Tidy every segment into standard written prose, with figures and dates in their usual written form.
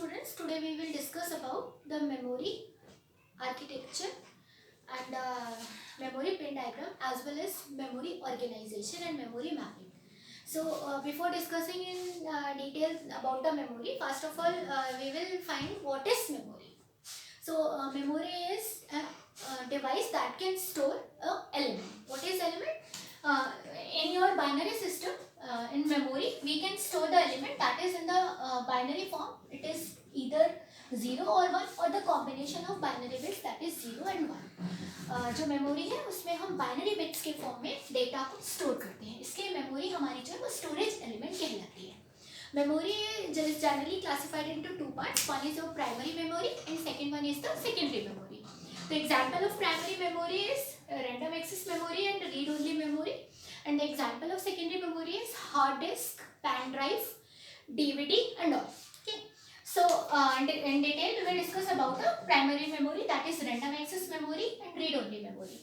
students, today we will discuss about the memory architecture and memory pin diagram as well as memory organization and memory mapping. So before discussing in detail about the memory, first of all we will find what is memory. So memory is a device that can store a element. What is element? In your binary system, in memory, we can store the element that is in the binary form. It is either 0 or 1 or the combination of binary bits that is 0 and 1. जो memory है उसमें हम binary bits के form में data को store करते हैं, इसलिए मेमोरी हमारी जो है वो स्टोरेज एलिमेंट कहलाती है. Memory is generally classified into two parts. One is your primary memory and second one is the secondary memory. The example of primary memory is random access memory and read-only memory. And the example of secondary memory is hard disk, pen drive, DVD and all. Okay. So in detail we will discuss about the primary memory, that is random access memory and read-only memory.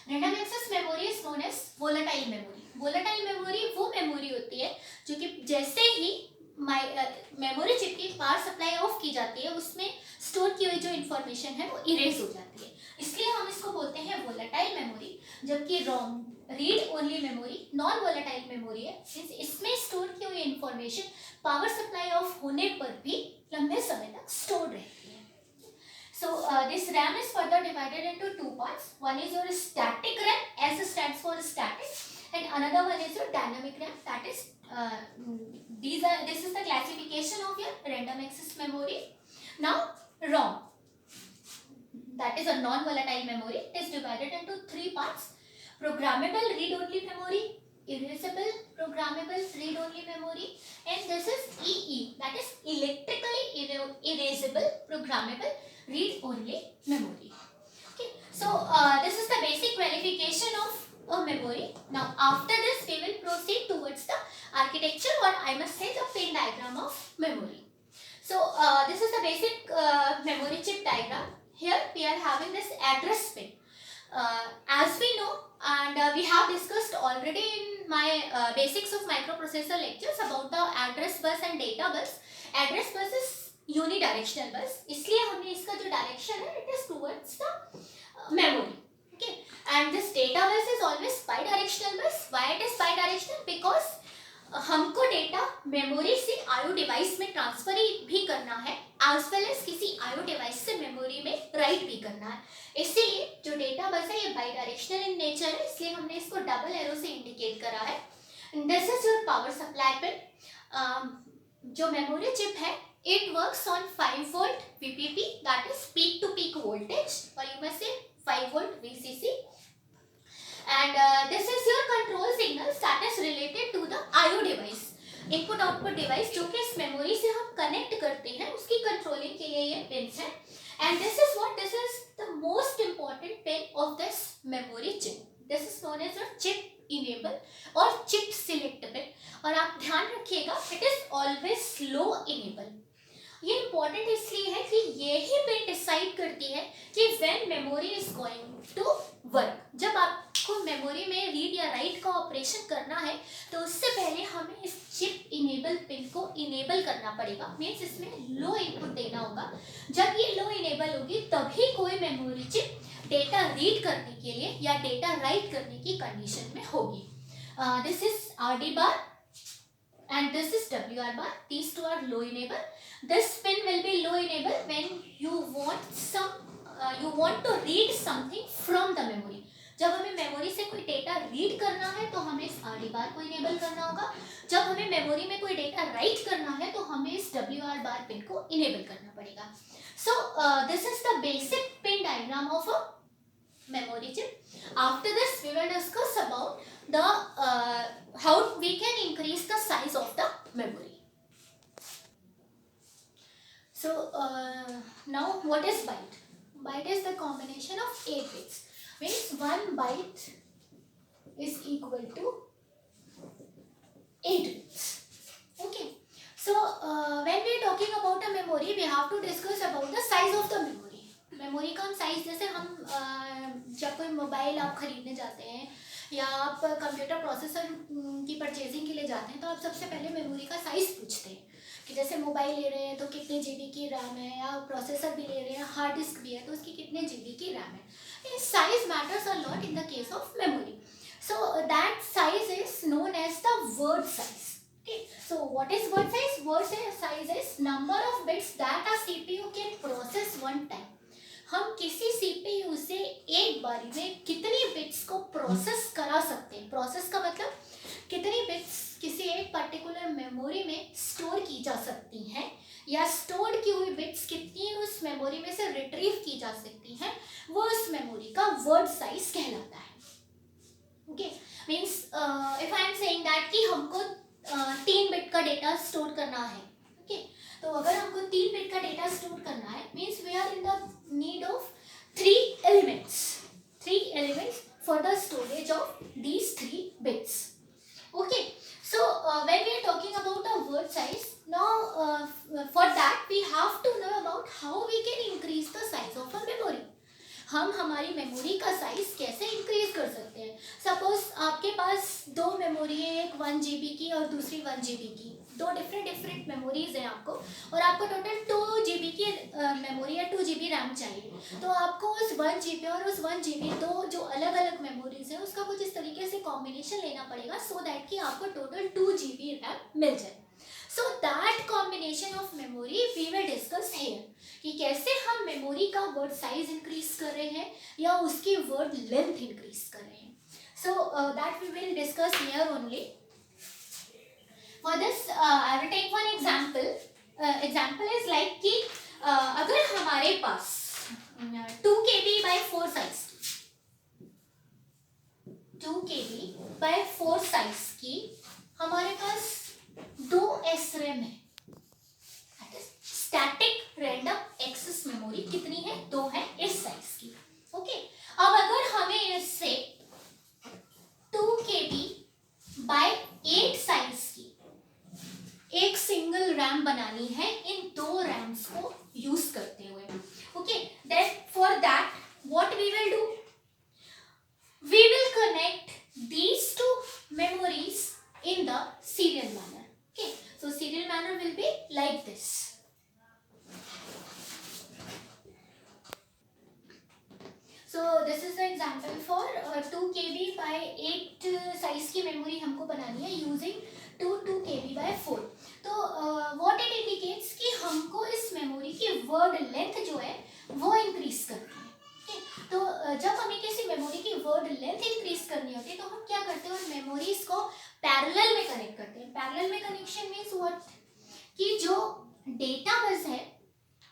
Random access memory is known as volatile memory. Volatile memory वो memory होती है जो कि जैसे ही memory chip की power supply off की जाती है उसमें स्टोर की हुई जो इन्फॉर्मेशन है वो इरेज हो जाती है, इसलिए हम इसको बोलते हैं वोलेटाइल मेमोरी. जबकि ROM read only memory non volatile memory है, इसमें स्टोर की हुई इन्फॉर्मेशन पावर सप्लाई ऑफ होने पर भी लंबे समय तक स्टोर रहती है. So this RAM is further divided into two parts. One is your static RAM, S stands for static, and another one is your dynamic RAM. That is, this is the classification of your random access memory. Now ROM, that is a non-volatile memory, is divided into three parts: programmable read-only memory, erasable programmable read-only memory, and this is EE, that is electrically erasable programmable read-only memory. Okay, so this is the basic qualification of a memory. Now after this we will proceed towards the architecture, or I must say the pin diagram of memory. So this is the basic memory chip diagram. Here we are having this address pin. As we know, and we have discussed already in my basics of microprocessor lectures about the address bus and data bus. Address bus is unidirectional bus, इसलिए हमने इसका जो direction है it is towards the memory. Okay, and this data bus is always bidirectional bus. Why it is bidirectional? Because हमको data memory से IO device में transfer भी करना है एज वेल एज किसी आईओ डिवाइस से memory में write भी करना है. इसीलिए जो डेटा बस है ये बाई डायरेक्शनल इन नेचर है, इसलिए हमने इसको डबल एरो से इंडिकेट करा है. This is your power supply pin. जो मेमोरी चिप है it works on 5 volt VPP, that is peak to peak voltage, or you must say 5 volt VCC, and this is your control signals that is related to the IO device, input output device, जो कि इस memory से हम connect करते हैं उसकी controlling के लिए ये पिन्स हैं. and this is the most important pin of this memory chip. this is known as a chip enable और chip select pin. और आप ध्यान रखिएगा it is always slow enable. ये इंपॉर्टेंट इसलिए है कि ये ही पिन डिसाइड करती है कि when memory is going to work. जब आपको मेमोरी में रीड या राइट का ऑपरेशन करना है तो उससे पहले हमें इस चिप इनेबल पिन को इनेबल करना पड़ेगा, मीन्स इसमें लो इनपुट देना होगा. जब ये लो इनेबल होगी तभी कोई मेमोरी चिप डेटा रीड करने के लिए या डेटा राइट करने की कंडीशन में होगी. This is RD bar and this is WR bar. These two are low enable. This pin will be low enable when you want to read something from the memory. जब हमें memory से कोई data read करना है तो हमें इस RD bar को इनेबल करना होगा. जब हमें मेमोरी में कोई डेटा राइट करना है तो हमें इस WR bar पिन को इनेबल करना पड़ेगा. So this is the basic pin diagram of a memory chip. After this we will discuss about the how we can increase the size of the memory. So now what is byte? Byte is the combination of 8 bits, means 1 byte is equal to 8 bits. Okay, so when we are talking about a memory we have to discuss about the size of the memory. Memory का size, जैसे हम जब कोई mobile आप खरीदने जाते हैं या आप कंप्यूटर प्रोसेसर की परचेजिंग के लिए जाते हैं तो आप सबसे पहले मेमोरी का साइज पूछते हैं जैसे मोबाइल ले रहे हैं तो कितने जीबी की रैम है, या प्रोसेसर भी ले रहे हैं, हार्ड डिस्क भी है तो उसकी कितने जीबी की रैम है. Size matters a lot in the case of memory. So that size is known as the word size. Okay, so what is word size? Word size is number of bits that a CPU can process one time. हम किसी CPU से एक बारी में कितनी bits को process करा सकते हैं. प्रोसेस का मतलब कितनी बिट्स किसी एक पर्टिकुलर मेमोरी में स्टोर की जा सकती हैं, या स्टोर की हुई बिट्स कितनी उस मेमोरी में से रिट्रीव की जा सकती हैं, वो उस मेमोरी का वर्ड साइज कहलाता है. Okay, means if I am saying that कि हमको 3 बिट का डेटा स्टोर करना है. ओके, तो अगर हमको 3 बिट का डेटा स्टोर करना है, means we are in the need of 3 elements for the storage of these 3 bits. Okay, so when we are talking about a word size, now for that we have to know about how we can increase the size of a memory. हम हमारी memory का size कैसे increase कर सकते हैं. Suppose आपके पास 2 memory है, एक 1 GB की और दूसरी 1 GB की. 2 डिफरेंट मेमोरीज हैं आपको, और आपको टोटल 2 GB की मेमोरी या 2 GB रैम चाहिए. तो आपको उस 1 GB और उस 1 GB दो जो अलग अलग मेमोरीज हैं उसका कुछ इस तरीके से कॉम्बिनेशन लेना पड़ेगा, सो दैट कि आपको टोटल 2 GB रैम मिल जाए. So that combination of memory we will discuss here, कि कैसे हम मेमोरी का वर्ड साइज इंक्रीज कर रहे हैं या उसकी वर्ड लेंथ इंक्रीज कर रहे हैं. So that we will discuss here only. For this I will take one example. Example is like कि अगर हमारे पास 2 KB by 4 size 2 KB by 4 size की हमारे पास 2 SRAM है. स्टैटिक रैंडम एक्सेस मेमोरी कितनी है? 2 है इस साइज की. ओके, अब अगर हमें इससे 2 KB by 8 साइज की एक सिंगल रैम बनानी है इन 2 रैम्स को यूज करते हुए. Okay, then for that what we will do, we will connect these 2 memories in the serial manner. Okay, so serial manner will be like this. So this is the example for 2 KB by 8 size की memory हमको बनानी है using 2 KB by 4. तो what it indicates कि हमको इस memory की word length जो है वो इंक्रीज करनी है. तो जब हमें किसी मेमोरी की वर्ड लेंथ इंक्रीज करनी होती है तो हम क्या करते हैं, उन मेमोरीज को पैरेलल में कनेक्ट करते हैं. पैरेलल में कनेक्शन मीन्स व्हाट, कि जो डेटा बस है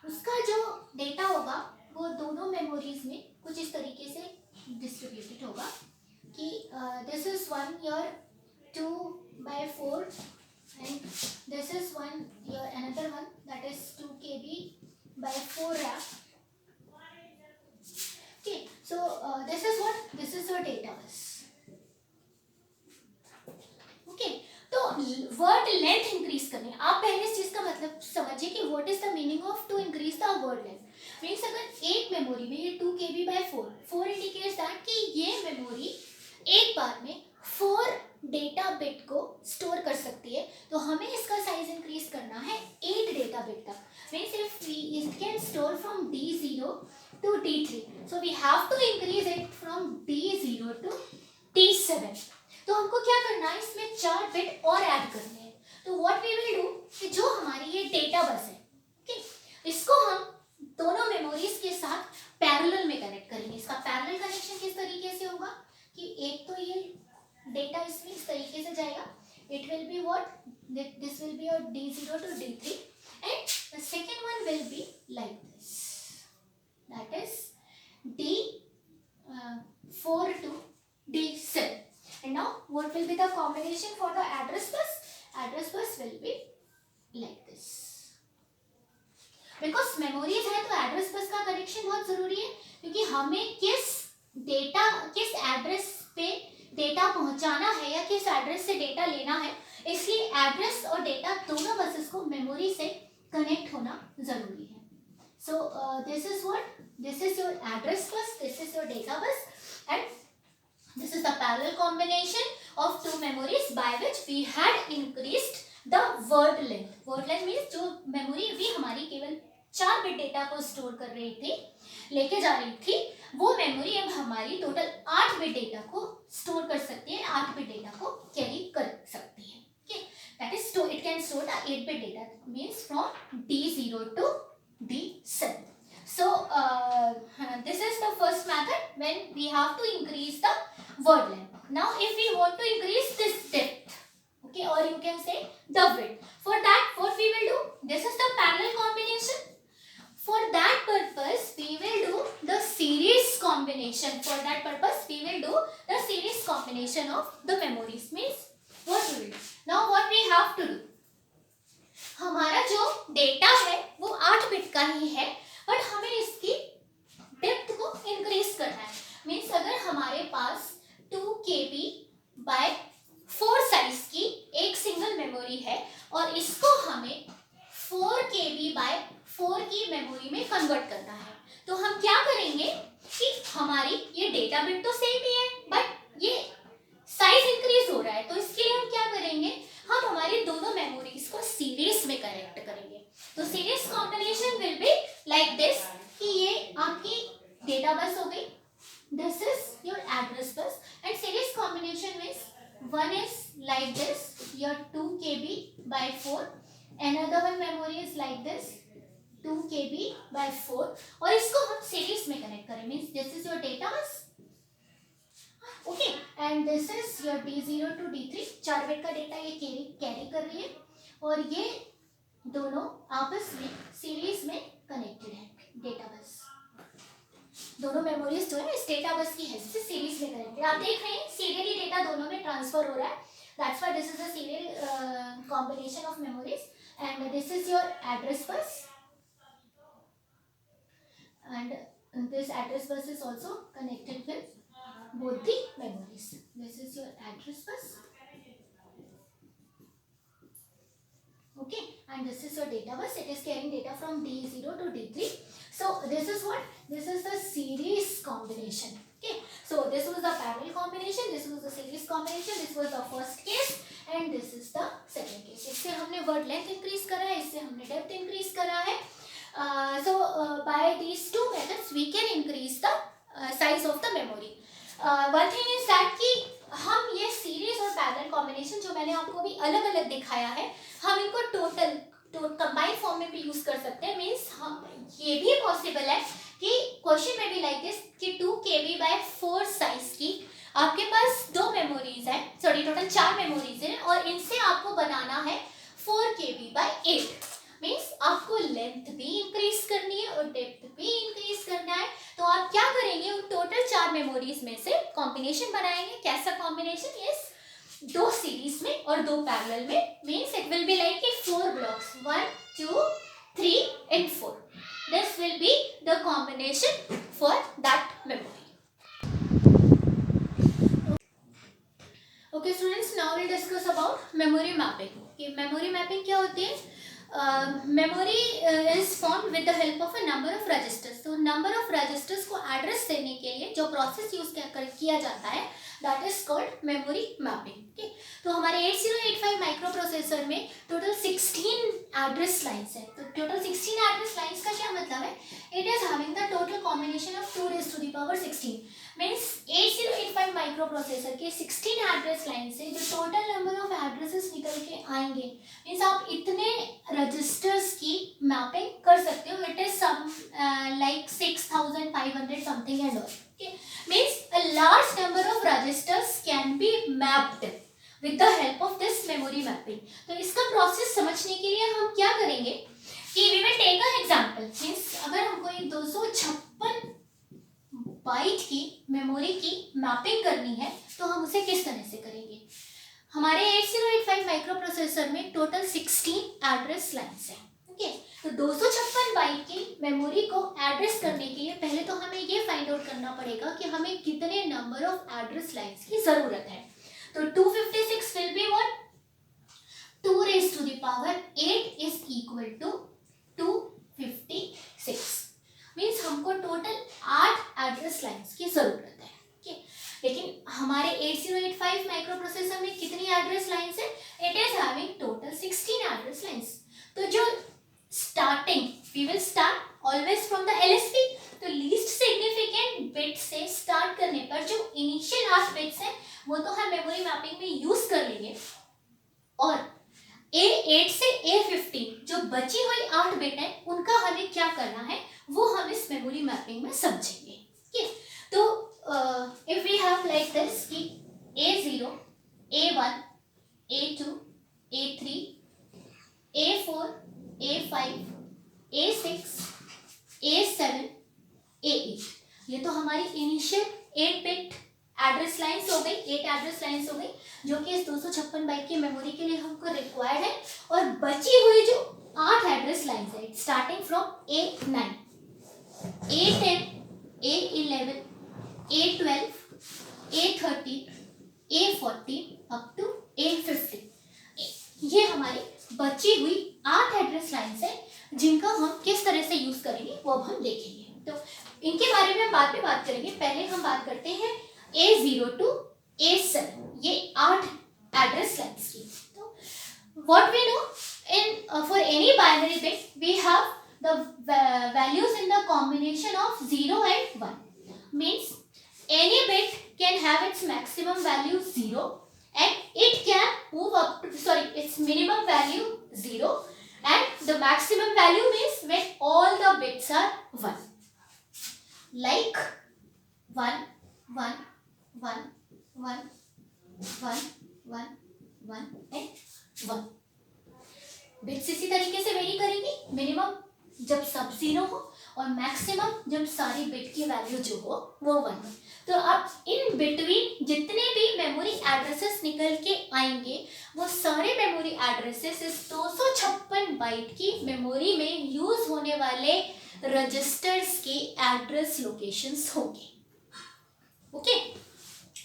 उसका जो डेटा होगा वो दोनों मेमोरीज में कुछ इस तरीके से डिस्ट्रीब्यूटेड होगा कि this is one your 2 by 4 and this is one your another one that is 2 KB by 4 RAM. Okay, so this is what, this is your data bus. Okay, तो वर्ड लेंथ इंक्रीज करनी है. आप पहले इस चीज का मतलब समझिए कि what is the meaning of to increase the word length. Means अगर एक मेमोरी में ये 2 KB by 4 इंडिकेट्स दैट कि ये मेमोरी एक बार में 4 डेटा बिट को स्टोर कर सकती है, तो हमें इसका साइज इंक्रीज करना है 8 डेटा बिट तक. Means if it can store from D0 to D3, so we have to increase it from D0 to D7. तो हमको क्या करना है, इसमें 4 बिट और ऐड करने हैं. तो व्हाट वी विल डू, कि जो हमारी ये डेटा बस है, ओके, इसको हम दोनों मेमोरीज के साथ पैरेलल में कनेक्ट करेंगे. इसका पैरेलल कनेक्शन किस तरीके से होगा कि एक तो ये डेटा इसमें इस तरीके से जाएगा, it will be what, this will be your D0 to D3 and the second one will be like this, that is D4 to D7. And now what will be the combination for the address bus? Address bus will be like this. Because memories है तो address bus का connection बहुत जरूरी है, क्योंकि हमें किस address पे डेटा पहुंचाना है या किस एड्रेस से डेटा लेना है, इसलिए एड्रेस और डेटा दोनों बसेस को मेमोरी से कनेक्ट होना जरूरी है. So this is what, this is your address bus, this is your data bus, and this is the parallel combination of 2 memories by which we had increased the word length. Word length means जो memory भी हमारी केवल 4 bit data को store कर रही थी, लेके जा रही थी, वो मेमोरी अब हमारी टोटल 8 बिट डेटा को स्टोर कर सकती है, 8 बिट डेटा को कैरी कर सकती है। Okay, that is it can store the 8 bit data, means from D0 to D7. So this is the first method when we have to increase the word length. Now if we want to increase this depth, okay, or you can say the width, for that what we will do, this is the parallel combination. For that purpose we will do the series combination. For that purpose we will do the series combination of the memories. Means what we will do, now what we have to do, हमारा जो data है वो 8 bit का ही है, but हमें इसकी depth को increase करना है। मीन्स अगर हमारे पास 2 KB बाय 4 साइज की एक सिंगल मेमोरी है और इसको हमें 4 KB बाय 4 की मेमोरी में कन्वर्ट करना है, तो हम क्या करेंगे कि हमारी ये डेटा बिट तो सेम ही है, बट ये साइज इंक्रीज हो रहा है, तो इसके लिए हम क्या करेंगे, हम हमारी दोनों मेमोरीज को सीरीज में कनेक्ट करेंगे। तो series combination will be like this, कि ये आपकी डेटा बस हो गई, this is your address bus, and series combination means one is like this, your 2 KB by 4, another one memory is like this 2 KB by 4, और इसको हम series में connect करें, means this is your data bus, okay, and this is your D0 to D3, 4 bit का data ये carry कर रही है, और ये दोनों आपस में सीरीज में कनेक्टेड है। डेटा बस, दोनों मेमोरीज जो है इस डेटा बस की हेल्प से सीरीज में कनेक्टेड। आप देख रहे हैं सीरियली डेटा दोनों में ट्रांसफर हो रहा है, that's why this is a serial combination of memories, and this is your address bus, and this address bus is also connected with both the memories. This is your address bus, okay, and this is your data bus. It is carrying data from D0 to D3. So this is what, this is the series combination, okay. So this was the parallel combination, this was the series combination, this was the first case, and this is the second case. इससे हमने word length increase करा है, इससे हमने depth increase करा है. So by these two methods we can increase the size of the memory. One thing is that कि हम ये सीरीज और पैरेलल कॉम्बिनेशन जो मैंने आपको भी अलग अलग दिखाया है, हम इनको टोटल कंबाइंड फॉर्म में भी यूज कर सकते हैं। मीन्स हम ये भी पॉसिबल है कि क्वेश्चन में भी लाइक दिस कि 2 KB बाय 4 साइज की आपके पास 2 मेमोरीज है, सॉरी टोटल 4 मेमोरीज है, और इनसे आपको बनाना है 4 KB बाय 8। मीन्स आपको लेंथ भी इंक्रीज करनी है और डेप्थ भी इंक्रीज करना है, तो आप क्या करेंगे, उन टोटल 4 मेमोरीज में से कॉम्बिनेशन बनाएंगे। कैसा कॉम्बिनेशन, यस, 2 सीरीज में और 2 पैरेलल में, means it will be like a 4 blocks, 1 2 3 and 4. This will be the combination for that memory. Okay students, now will discuss about memory mapping. कि memory mapping क्या होती है? Memory is formed with the help of a number of registers. तो number of registers को address देने के लिए जो प्रोसेस यूज किया जाता है that is called memory mapping. Okay, तो हमारे 8085 माइक्रो प्रोसेसर में टोटल 16 एड्रेस लाइन्स है। तो टोटल 16 एड्रेस लाइन्स का क्या मतलब है? It is having the total combination of 2 raised to the power 16। Means 8085 micro processor के 16 एड्रेस लाइन से जो टोटल नंबर ऑफ एड्रेसेस निकल के आएंगे, मीन्स आप इतने रजिस्टर्स की मैपिंग कर सकते हो। It is some like 6500 something and all. Okay, means a large number of registers can be mapped with the help of this memory mapping. तो इसका प्रोसेस समझने के लिए हम क्या करेंगे कि we will take a example. Means अगर हमको एक 256 बाइट की मेमोरी की मैपिंग करनी है तो हम उसे किस तरह से करेंगे? हमारे 8085 माइक्रो प्रोसेसर में टोटल 16 एड्रेस लाइन्स हैं। ओके, तो 256 बाइट की मेमोरी को एड्रेस करने के लिए पहले तो हमें ये फाइंड आउट करना पड़ेगा कि हमें कितने नंबर ऑफ एड्रेस लाइन्स की जरूरत है। तो 256 will be what? 2 raised to the power 8 is equal to 256। Means हमको टोटल 8 एड्रेस लाइन्स की जरूरत है। ओके, लेकिन हमारे 8085 माइक्रो प्रोसेसर में कितनी एड्रेस लाइन्स है? It is having total 16 address lines. तो जो starting we will start always from the LSB, तो लीस्ट सिग्निफिकेंट बिट से स्टार्ट करने पर जो इनिशियल 8 बिट्स हैं वो तो हम मेमोरी मैपिंग में यूज कर लेंगे, और A8 से A15 जो बची हुई 8 बिट है उनका हमें क्या करना है वो हम इस मेमोरी मैपिंग में समझेंगे। ठीक है, तो if we have like this कि A0, A1, A2, A3, A4, A5, A6, A7, A8, ये तो हमारी इनिशियल 8 बिट एड्रेस लाइंस हो गई, 8 एड्रेस लाइंस हो गई जो कि इस 256 बाइट की मेमोरी के लिए हमको रिक्वायर्ड है। और बची हुई जो 8 एड्रेस लाइंस है starting from A9, A10, A11, A12, A13, A14 up to A15, ये हमारी बची हुई 8 एड्रेस लाइंस है जिनका हम किस तरह से यूज करेंगे वो अब हम देखेंगे। तो इनके बारे में हम बाद में बात करेंगे, पहले हम बात करते हैं A0 to A7, ये 8 एड्रेस लाइंस की। तो what we know in for any binary bit we have the values in the combination of 0 and 1, means any bit can have its maximum value 0 and it can move up to, its minimum value 0 and the maximum value means when all the bits are 1, like 1 1 1 1 1 1 1 and 1। Bits इसी तरीके से very करेंगी, minimum जब सब 0 हो और maximum जब सारी बिट की वैल्यू जो हो वो 1 हो। तो अब इन बिटवीन जितने भी मेमोरी एड्रेसेस निकल के आएंगे वो सारे मेमोरी एड्रेसेस इस 256 बाइट की मेमोरी में यूज होने वाले रजिस्टर्स के एड्रेस लोकेशंस होंगे। Okay,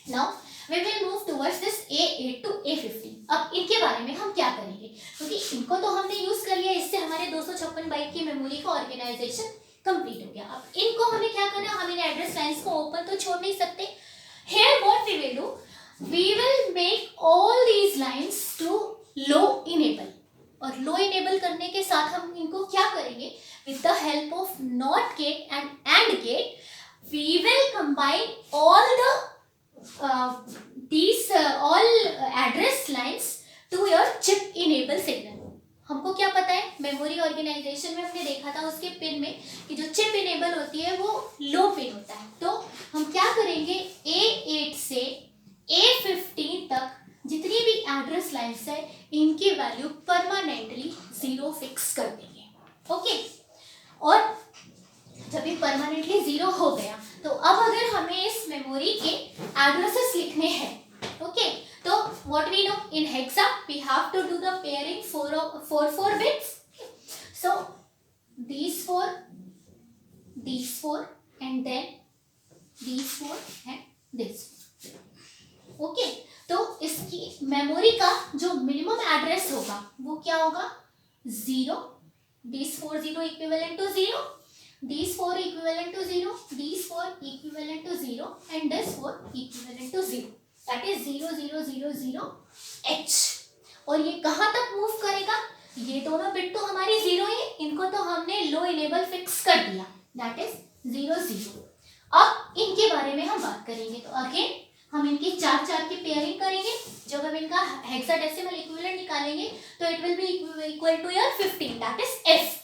now we will move towards this A8 to A15। अब इनके बारे में हम क्या करेंगे, क्योंकि इनको तो हमने यूज कर लिया, इससे हमारे 256 बाइट की मेमोरी का ऑर्गेनाइजेशन कंप्लीट हो गया। अब इनको हमें क्या करना, हम इन एड्रेस लाइंस को ओपन तो छोड़ नहीं सकते। Here what we will do, we will make all these lines to low enable, और लो इनेबल करने के साथ हम इनको क्या करेंगे, with the help of NOT gate and AND gate we will combine all the these all address lines to your chip enable signal। हमको क्या पता है, मेमोरी ऑर्गेनाइजेशन में हमने देखा था उसके पिन में कि जो चिप इनेबल होती है वो लो पिन होता है। तो हम क्या करेंगे, A8 से A15 तक जितनी भी एड्रेस लाइन्स है इनकी वैल्यू परमानेंटली 0 फिक्स कर देंगे। ओके, और जब ये परमानेंटली 0 हो गया तो अब अगर हमें इस मेमोरी के एड्रेसेस लिखने हैं, ओके, तो what we know, in hexa we have to do the pairing 4 bits. So these 4 and then these 4 and this 4। Okay, तो इसकी मेमोरी का जो मिनिमम एड्रेस होगा वो क्या होगा, 0, these 4 0 equivalent to 0, these 4 equivalent to 0, these 4 equivalent to 0 and this 4 equivalent to 0, that is 0 0 0 0 H। और ये कहाँ तक मूव करेगा, ये दोनों बिट तो हमारी 0 है, इनको तो हमने लो इनेबल फिक्स कर दिया, that is 0 0। अब इनके बारे में हम बात करेंगे, तो अगेन हम इनकी 4 की पेयरिंग करेंगे। जब हम इनका हेक्साडेसिमल इक्विवेलेंट निकालेंगे तो it will be equal to your 15, that is F।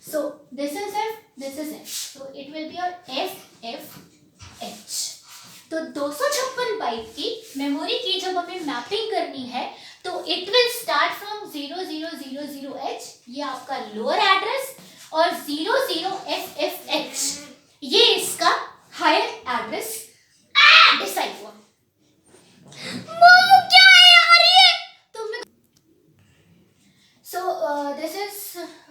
So this is F, this is F, so it will be your F F H। तो 256 बाइट की मेमोरी की जब हमें मैपिंग करनी है तो it will start from 0 0 0 0 H, ये आपका लोअर एड्रेस, और 0 0 F F H ये इसका हायर एड्रेस डिसाइड हुआ। क्या है यार ये, so this is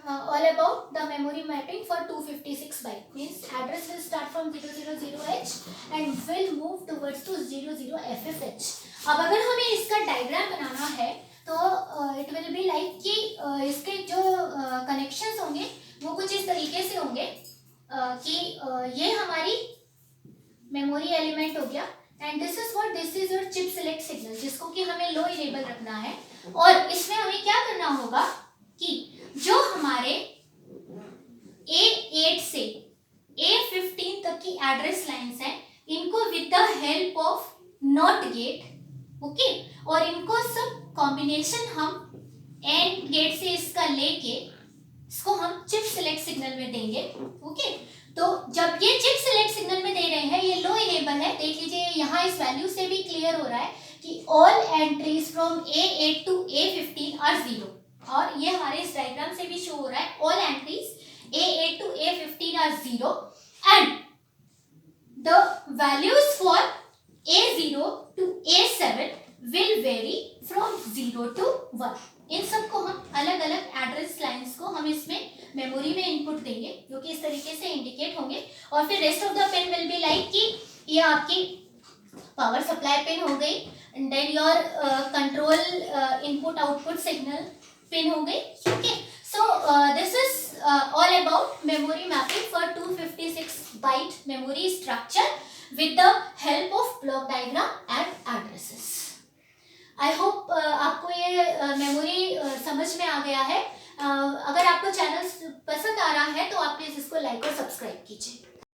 all about the memory mapping for 256 byte, means address will start from 000H and will move towards to 00FFH। अब अगर हमें इसका डायग्राम बनाना है तो it will be like कि इसके जो कनेक्शंस होंगे वो कुछ इस तरीके से होंगे कि ये हमारी मेमोरी एलिमेंट हो गया and this is your chip select signal जिसको कि हमें लो इनेबल रखना है, और इसमें हमें क्या करना होगा, जो हमारे A8 से A15 तक की एड्रेस लाइंस हैं, इनको with the help of not gate, okay, और इनको सब कॉम्बिनेशन हम एंड गेट से इसका लेके इसको हम चिप सिलेक्ट सिग्नल में देंगे, ओके। तो जब ये चिप सिलेक्ट सिग्नल में दे रहे हैं, ये लो इनेबल है, देख लीजिए यहाँ इस वैल्यू से भी क्लियर हो रहा है कि all entries from A8 to A15 are 0, और ये हमारे इस डायग्राम से भी शो हो रहा है, all entries A8 to A15 are 0 and the values for A0 to A7 will vary from 0 to 1. इन सब को हम अलग अलग एड्रेस लाइंस को हम इसमें मेमोरी में इनपुट देंगे, जो कि इस तरीके से इंडिकेट होंगे, और फिर rest of the pin will be like कि ये आपकी पावर सप्लाई पिन हो गई, and then your control input output signal pin हो गई, okay. So this is all about memory mapping for 256 byte memory structure with the help of block diagram and addresses. I hope आपको ये memory समझ में आ गया है। अगर आपको चैनल पसंद आ रहा है तो आप प्लीज़ इसको लाइक और सब्सक्राइब कीजिए।